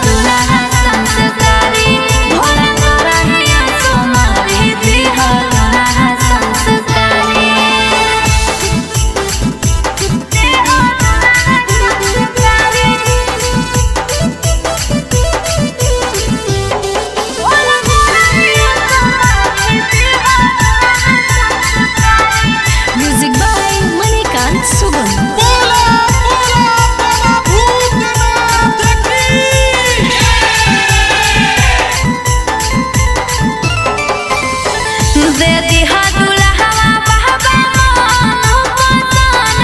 दुल्हा संस्कारी भोला करहिया सोमारी दिह दुल्हा संस्कारी। म्यूजिक बाय मणिकांत सुगम। दे दिहा दुल्हवा बहबा मन पसन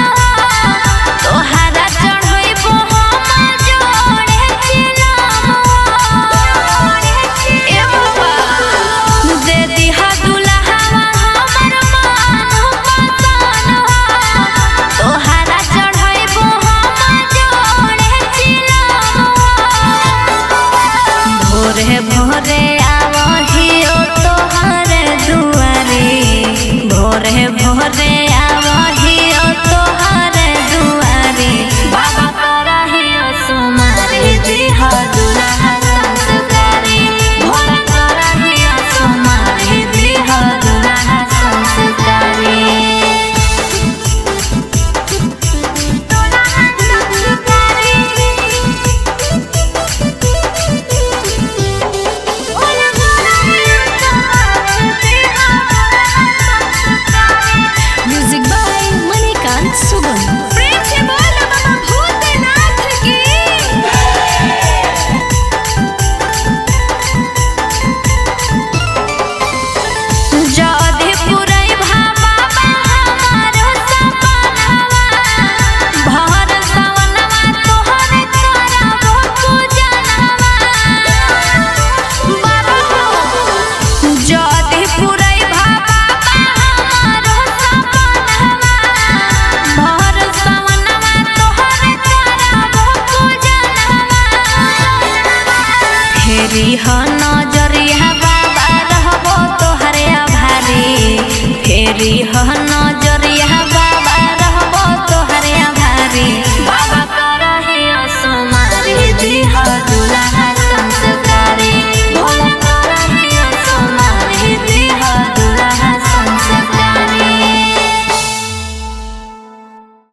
तोहरा चढ़इबो हम जोड़े चिलम। ए बाबा दे दिहा दुल्हवा हमर मन पसन तोहरा चढ़इबो हम जोड़े चिलम। भोरे भोरे आवहियो तोहरे दुआरी भोरे भोरे आवहियो तोहरे दुआरी बाबा करहियो सोमारी दिह दुल्हा संस्कारी भोला करहियो सोमारी दिह दुल्हा संस्कारी। म्यूजिक बाय मणिकांत सुगम। प्रेम से बोल बाबा भूतनाथ की। जदि पुरैभा बाबा हमारो सपनवा भर सवनवा तोहरे करबो पूजनवा। बाबा जदि पुरैभा बाबा हमारो सपनवा भर सवनवा तोहरे करबो पूजनवा। फेरी ह नजरिया बाबा रहबो तोहरे आभारी फेरी ह